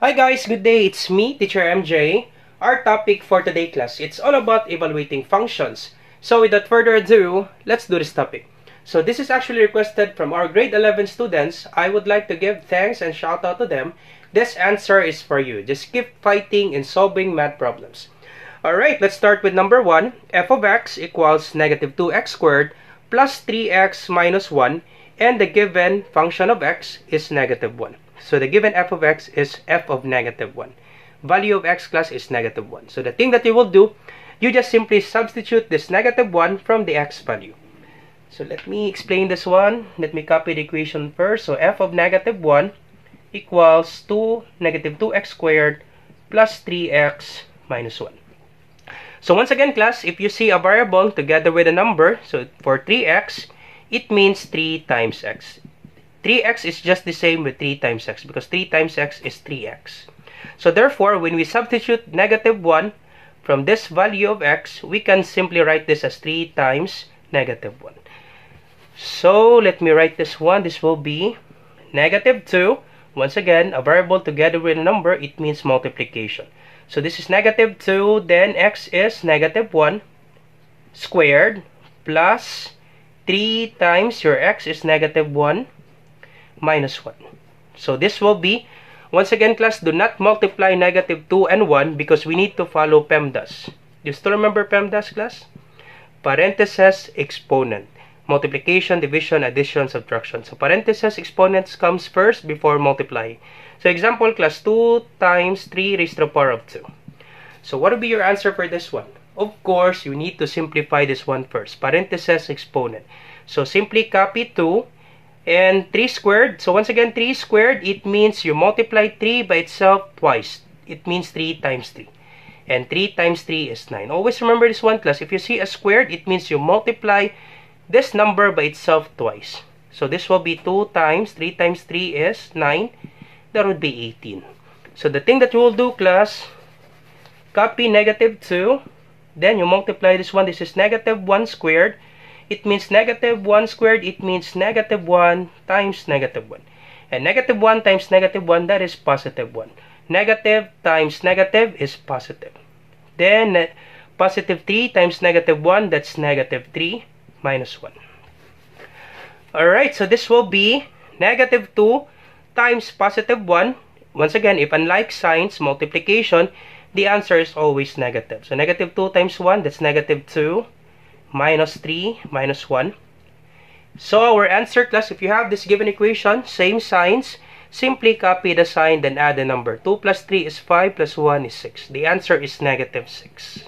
Hi guys, good day. It's me, Teacher MJ. Our topic for today class, it's all about evaluating functions. So without further ado, let's do this topic. So this is actually requested from our grade 11 students. I would like to give thanks and shout out to them. This answer is for you. Just keep fighting in solving math problems. Alright, let's start with number 1. F of x equals negative 2x squared plus 3x minus 1, and the given function of x is negative 1. So the given f of x is f of negative 1. Value of x class is negative 1. So the thing that you will do, you just simply substitute this negative 1 from the x value. So let me explain this one. Let me copy the equation first. So f of negative 1 equals to negative 2x squared plus 3x minus 1. So once again class, if you see a variable together with a number, so for 3x, it means 3 times x. 3x is just the same with 3 times x because 3 times x is 3x. So therefore, when we substitute negative 1 from this value of x, we can simply write this as 3 times negative 1. So let me write this one. This will be negative 2. Once again, a variable together with a number, it means multiplication. So this is negative 2, then x is negative 1 squared plus 3 times your x is negative 1 minus 1. So this will be, once again class, do not multiply negative 2 and 1 because we need to follow PEMDAS. Do you still remember PEMDAS class? Parenthesis exponent. Multiplication, division, addition, subtraction. So parenthesis exponents comes first before multiplying. So example class, 2 times 3 raised to the power of 2. So what will be your answer for this one? Of course, you need to simplify this one first. Parenthesis exponent. So simply copy 2 and 3 squared. So once again, 3 squared, it means you multiply 3 by itself twice. It means 3 times 3. And 3 times 3 is 9. Always remember this one class. If you see a squared, it means you multiply this number by itself twice. So this will be 2 times 3 times 3 is 9. That would be 18. So the thing that you will do class, copy negative 2. Then you multiply this one. This is negative 1 squared. It means negative 1 squared. It means negative 1 times negative 1. And negative 1 times negative 1, that is positive 1. Negative times negative is positive. Then positive 3 times negative 1, that's negative 3 minus 1. Alright, so this will be negative 2 times positive 1. Once again, if unlike signs, multiplication, the answer is always negative. So negative 2 times 1, that's negative 2 minus 3 minus 1. So our answer class, if you have this given equation, same signs, simply copy the sign, then add the number. 2 plus 3 is 5 plus 1 is 6. The answer is negative 6.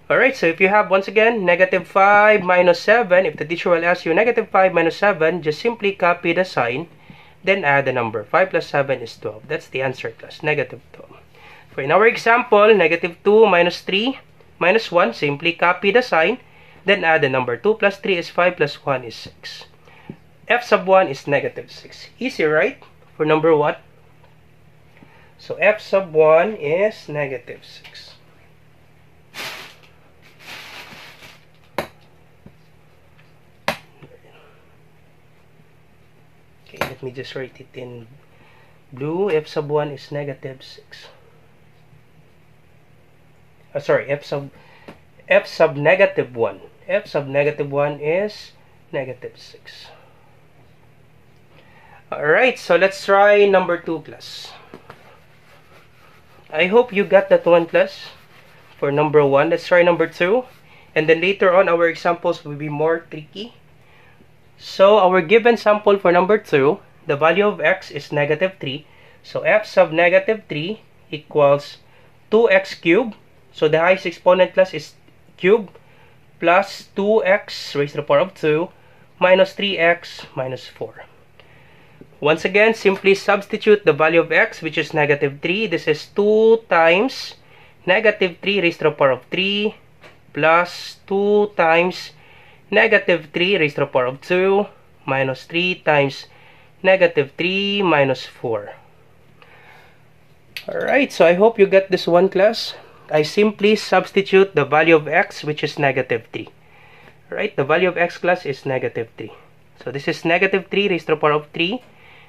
Alright, so if you have, once again, negative 5 minus 7, if the teacher will ask you negative 5 minus 7, just simply copy the sign, then add the number. 5 plus 7 is 12. That's the answer class, negative 12. For in our example, negative 2 minus 3 minus 1, simply copy the sign, then add the number. 2 plus 3 is 5 plus 1 is 6. F sub 1 is negative 6. Easy, right? For number 1. So F sub 1 is negative 6. Okay, let me just write it in blue. F sub 1 is negative 6. Sorry, f sub negative 1. F sub negative 1 is negative 6. Alright, so let's try number 2 class. I hope you got that one class for number 1. Let's try number 2. And then later on, our examples will be more tricky. So our given sample for number 2, the value of x is negative 3. So f sub negative 3 equals 2x cubed. So the highest exponent class is cube plus 2x raised to the power of 2 minus 3x minus 4. Once again, simply substitute the value of x, which is negative 3. This is 2 times negative 3 raised to the power of 3 plus 2 times negative 3 raised to the power of 2 minus 3 times negative 3 minus 4. Alright, so I hope you get this one class. I simply substitute the value of x, which is negative 3. Right? The value of x class is negative 3. So this is negative 3 raised to the power of 3,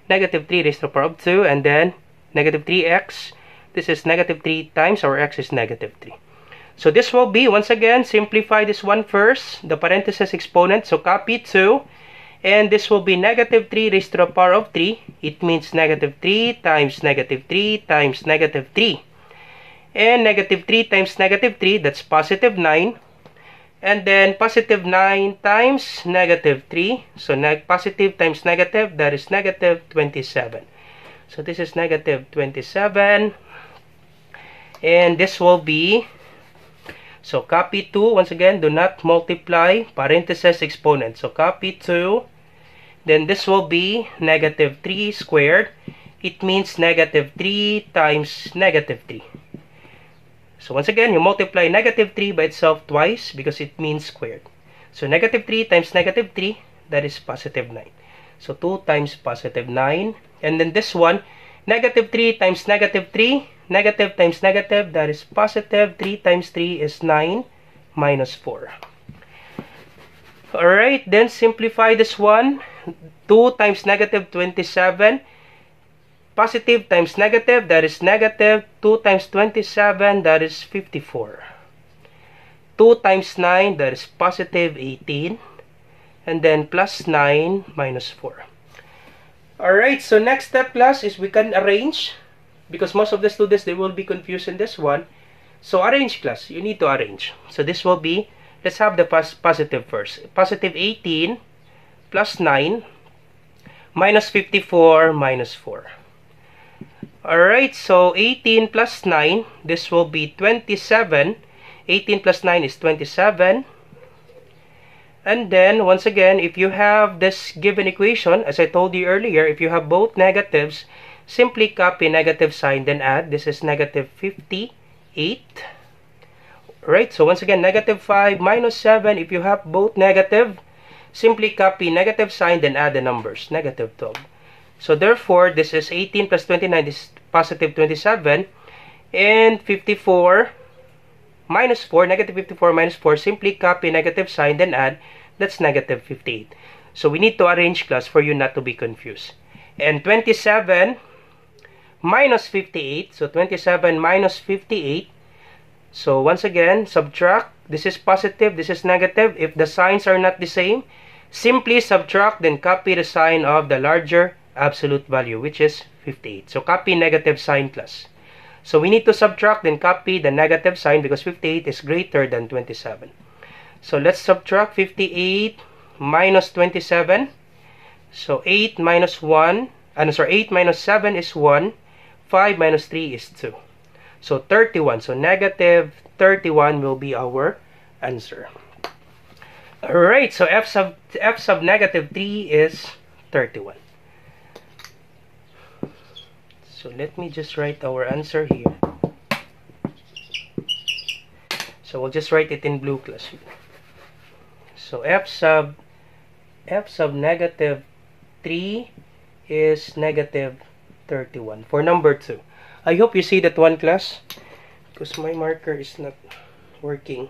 negative 3 raised to the power of 2, and then negative 3x. This is negative 3 times our x is negative 3. So this will be, once again, simplify this one first, the parenthesis exponent. So copy 2. And this will be negative 3 raised to the power of 3. It means negative 3 times negative 3 times negative 3. And negative 3 times negative 3, that's positive 9. And then positive 9 times negative 3. So positive times negative, that is negative 27. So this is negative 27. And this will be, so copy 2. Once again, do not multiply parenthesis exponent. So copy 2. Then this will be negative 3 squared. It means negative 3 times negative 3. So once again, you multiply negative 3 by itself twice because it means squared. So negative 3 times negative 3, that is positive 9. So 2 times positive 9. And then this one, negative 3 times negative 3, negative times negative, that is positive. 3 times 3 is 9 minus 4. Alright, then simplify this one. 2 times negative 27. Positive times negative, that is negative. 2 times 27, that is 54. 2 times 9, that is positive 18. And then plus 9 minus 4. Alright, so next step, class, is we can arrange. Because most of the students, they will be confused in this one. So arrange, class. You need to arrange. So this will be, let's have the positive first. Positive 18 plus 9 minus 54 minus 4. Alright, so 18 plus 9, this will be 27. 18 plus 9 is 27. And then, once again, if you have this given equation, as I told you earlier, if you have both negatives, simply copy negative sign, then add. This is negative 58. Right, so once again, negative 5 minus 7, if you have both negative, simply copy negative sign, then add the numbers, negative 12. So therefore, this is 18 plus 29, this is positive 27. And 54 minus 4, negative 54 minus 4, simply copy negative sign, then add. That's negative 58. So we need to arrange, class, for you not to be confused. And 27 minus 58, so 27 minus 58. So once again, subtract. This is positive, this is negative. If the signs are not the same, simply subtract, then copy the sign of the larger absolute value, which is 58. So copy negative sign, class. So we need to subtract, then copy the negative sign because 58 is greater than 27. So let's subtract 58 minus 27. So 8 minus 1, 8 minus 7 is 1. 5 minus 3 is 2. So 31. So negative 31 will be our answer. Alright, so f sub negative 3 is 31. So let me just write our answer here. So we'll just write it in blue, class. So f sub negative 3 is negative 31 for number 2. I hope you see that one, class, because my marker is not working.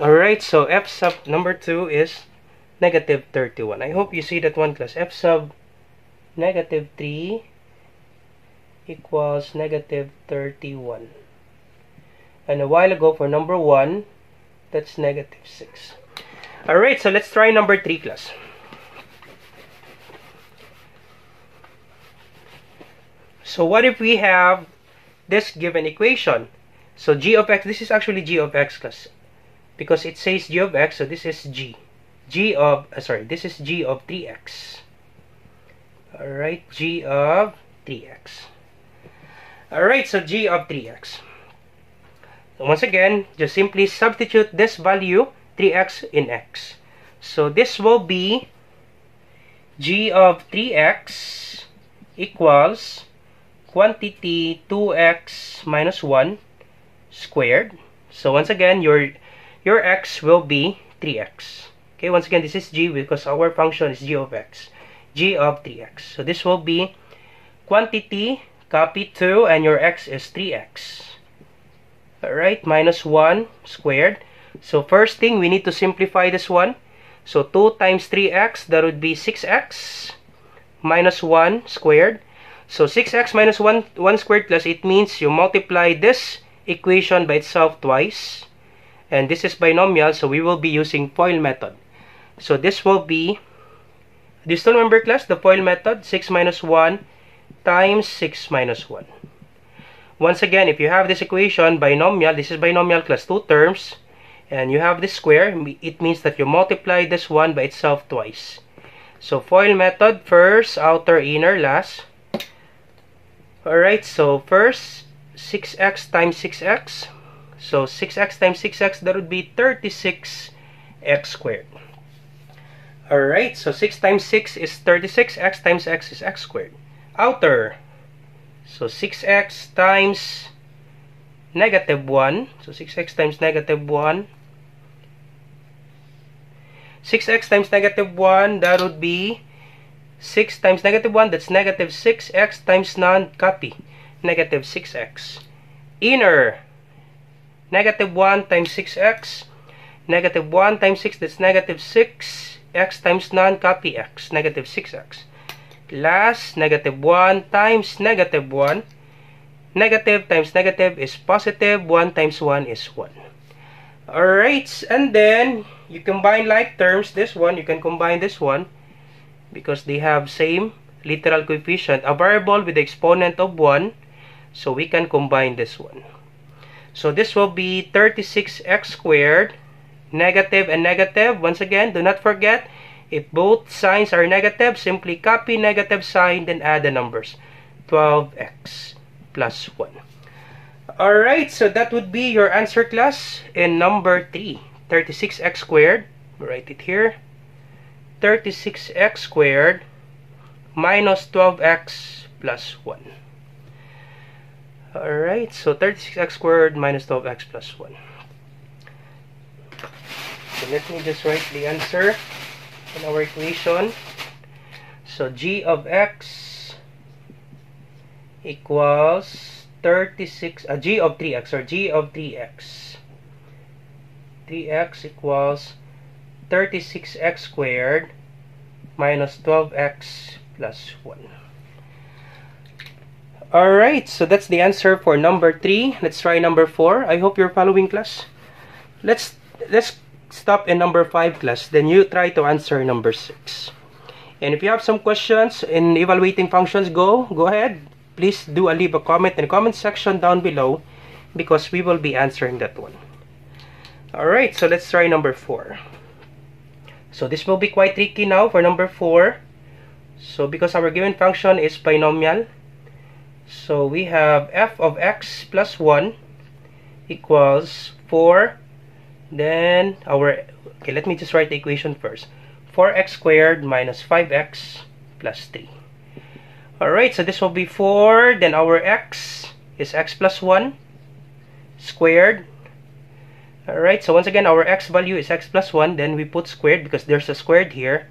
Alright, so f sub number 2 is negative 31. I hope you see that one, class. F sub negative 3 equals negative 31. And a while ago for number 1, that's negative 6. Alright, so let's try number 3, class. So what if we have this given equation? So g of x, this is actually g of x, class. Because it says g of x, so this is g. This is g of 3x. Alright, g of 3x. Alright, so g of 3x. So once again, just simply substitute this value, 3x, in x. So this will be g of 3x equals quantity 2x minus 1 squared. So once again, your x will be 3x. Okay, once again, this is g because our function is g of x. G of 3x. So this will be quantity, copy 2, and your x is 3x. Alright, minus 1 squared. So first thing, we need to simplify this one. So 2 times 3x, that would be 6x minus 1 squared. So 6x minus 1 squared plus, it means you multiply this equation by itself twice. And this is binomial, so we will be using FOIL method. So this will be, do you still remember class, the FOIL method? 6 minus 1 times 6 minus 1. Once again, if you have this equation, binomial, this is binomial class, 2 terms, and you have this square, it means that you multiply this one by itself twice. So FOIL method, first, outer, inner, last. Alright, so first, 6x times 6x. So 6x times 6x, that would be 36x squared. Alright, so 6 times 6 is 36, x times x is x squared. Outer, so 6x times negative 1. So 6x times negative 1. 6x times negative 1, that would be 6 times negative 1, that's negative 6x times none, copy, negative 6x. Inner, negative 1 times 6x, negative 1 times 6, that's negative 6x times none, copy x, negative 6x. Last, negative 1 times negative 1, negative times negative is positive, 1 times 1 is 1. Alright, and then you combine like terms, this one, you can combine this one because they have same literal coefficient, a variable with the exponent of 1, so we can combine this one. So this will be 36x squared, negative and negative. Once again, do not forget, if both signs are negative, simply copy negative sign, then add the numbers. 12x plus 1. Alright, so that would be your answer class in number 3. 36x squared, write it here. 36x squared minus 12x plus 1. Alright, so 36x squared minus 12x plus 1. So let me just write the answer in our equation. So g of x equals 36, g of 3x, or g of 3x. 3x equals 36x squared minus 12x plus 1. Alright, so that's the answer for number 3. Let's try number 4. I hope you're following, class. Let's stop in number 5, class. Then you try to answer number 6. And if you have some questions in evaluating functions, go ahead. Please leave a comment in the comment section down below because we will be answering that one. Alright, so let's try number 4. So this will be quite tricky now for number 4. So because our given function is binomial, so we have f of x plus 1 equals 4. Then okay, let me just write the equation first. 4x squared minus 5x plus 3. Alright, so this will be 4. Then our x is x plus 1 squared. Alright, so once again, our x value is x plus 1. Then we put squared because there's a squared here.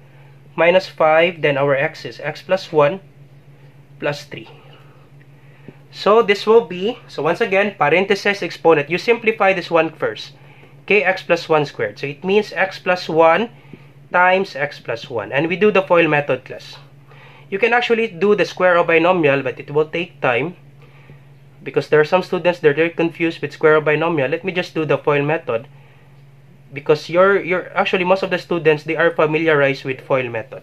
Minus 5. Then our x is x plus 1 plus 3. So this will be, so once again, parenthesis exponent. You simplify this one first. Kx plus 1 squared. So it means x plus 1 times x plus 1. And we do the FOIL method, class. You can actually do the square of binomial, but it will take time because there are some students that are very confused with square of binomial. Let me just do the FOIL method because you're actually, most of the students, they are familiarized with FOIL method.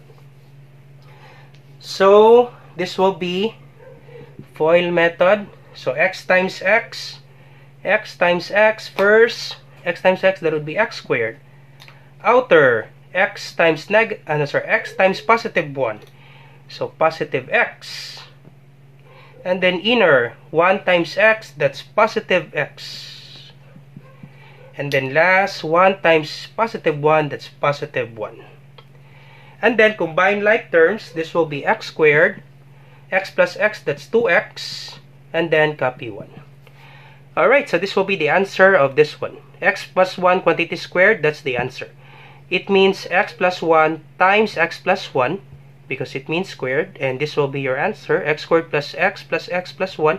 So this will be FOIL method. So x times x times x, first x times x, that would be x squared. Outer, x times x times positive 1, so positive x. And then inner, 1 times x, that's positive x. And then last, 1 times positive 1, that's positive 1. And then combine like terms, this will be x squared, x plus x, that's 2x, and then copy 1. Alright, so this will be the answer of this one. X plus 1 quantity squared, that's the answer. It means x plus 1 times x plus 1, because it means squared, and this will be your answer. X squared plus x plus 1,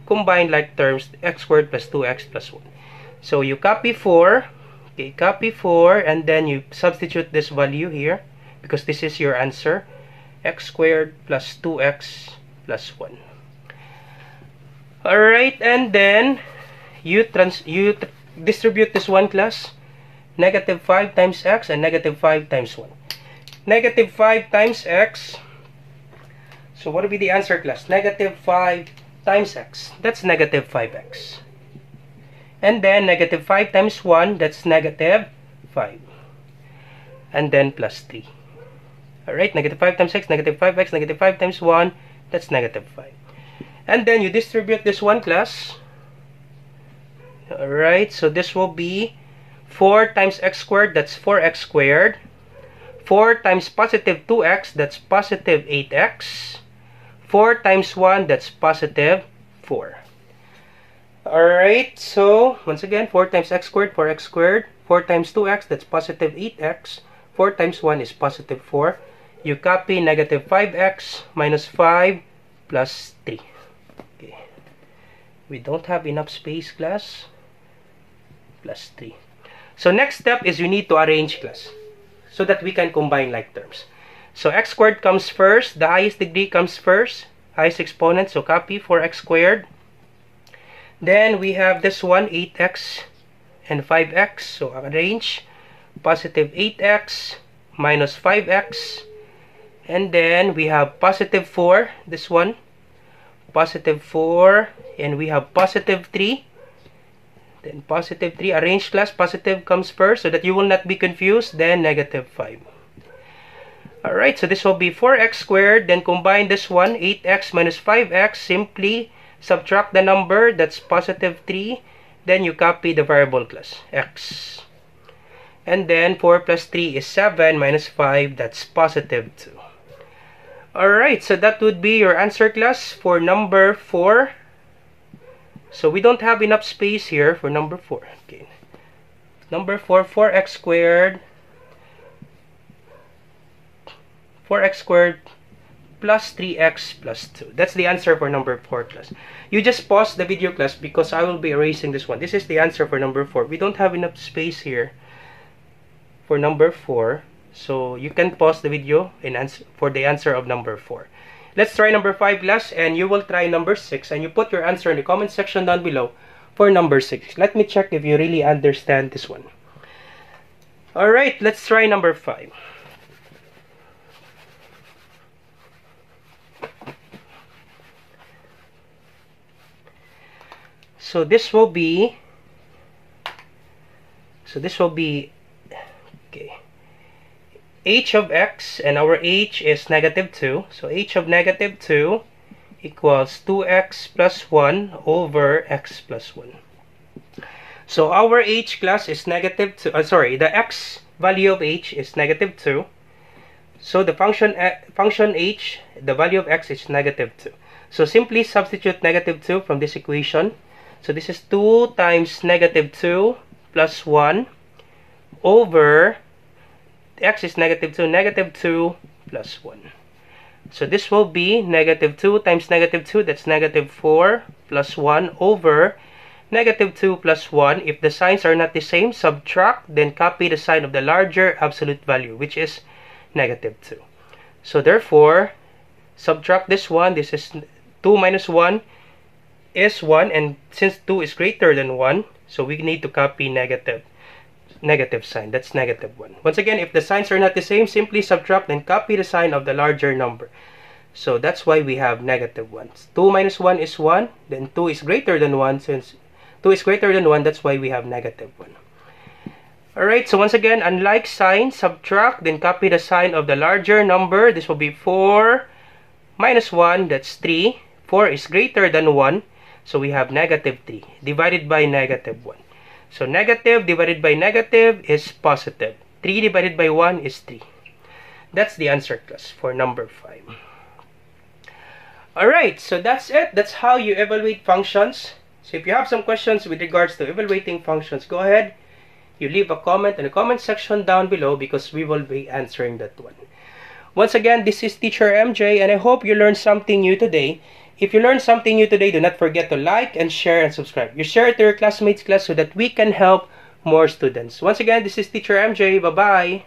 combine like terms, x squared plus 2x plus 1. So you copy 4, Okay, copy 4, and then you substitute this value here because this is your answer. X squared plus 2x plus 1. Alright, and then you distribute this one class. Negative 5 times x and negative 5 times 1. Negative 5 times x. So what will be the answer, class? Negative 5 times x. That's negative 5x. And then negative 5 times 1, that's negative 5. And then plus 3. Alright, negative 5 times x, negative 5x, negative 5 times 1, that's negative 5. And then you distribute this one, class. Alright, so this will be 4 times x squared, that's 4x squared. 4 times positive 2x, that's positive 8x. 4 times 1, that's positive 4. Alright, so once again, 4 times x squared, 4x squared. 4 times 2x, that's positive 8x. 4 times 1 is positive 4. You copy negative 5x minus 5 plus 3. Okay. We don't have enough space, class. Plus 3. So next step is you need to arrange, class, so that we can combine like terms. So x squared comes first. The highest degree comes first. Highest exponent. So copy 4x squared. Then we have this one, 8x and 5x. So arrange. Positive 8x minus 5x. And then we have positive 4. This one. Positive 4. And we have positive 3. Then positive 3. Arrange, class. Positive comes first so that you will not be confused. Then negative 5. Alright, so this will be 4x squared. Then combine this one, 8x minus 5x. Simply subtract the number, that's positive 3. Then you copy the variable, class, x. And then 4 plus 3 is 7 minus 5, that's positive 2. Alright, so that would be your answer, class, for number 4. So we don't have enough space here for number 4. Okay. Number 4, 4x squared. 4x squared plus 3x plus 2. That's the answer for number 4, class. You just pause the video, class, because I will be erasing this one. This is the answer for number 4. We don't have enough space here for number 4. So you can pause the video and answer for the answer of number 4. Let's try number 5, class, and you will try number 6. And you put your answer in the comment section down below for number 6. Let me check if you really understand this one. Alright, let's try number 5. So this will be okay, h of x, and our h is negative 2. So h of negative 2 equals 2x plus 1 over x plus 1. So our h, class, is negative 2. The x value of h is negative 2. So the function h, the value of x is negative 2. So simply substitute negative 2 from this equation. So this is 2 times negative 2 plus 1 over x is negative 2, negative 2 plus 1. So this will be negative 2 times negative 2, that's negative 4 plus 1 over negative 2 plus 1. If the signs are not the same, subtract, then copy the sign of the larger absolute value, which is negative 2. So therefore, subtract this one. This is 2 minus 1 is 1, and since 2 is greater than 1, so we need to copy negative sign. That's negative 1. Once again, if the signs are not the same, simply subtract and copy the sign of the larger number. So that's why we have negative 1. 2 minus 1 is 1, then 2 is greater than 1. Since 2 is greater than 1, that's why we have negative 1. Alright, so once again, unlike sign, subtract, then copy the sign of the larger number. This will be 4 minus 1, that's 3. 4 is greater than 1. So we have negative 3 divided by negative 1. So negative divided by negative is positive. 3 divided by 1 is 3. That's the answer, class, for number 5. Alright, so that's it. That's how you evaluate functions. So if you have some questions with regards to evaluating functions, go ahead. You leave a comment in the comment section down below because we will be answering that one. Once again, this is Teacher MJ, and I hope you learned something new today. If you learned something new today, do not forget to like and share and subscribe. You share it to your classmates, class, so that we can help more students. Once again, this is Teacher MJ. Bye-bye!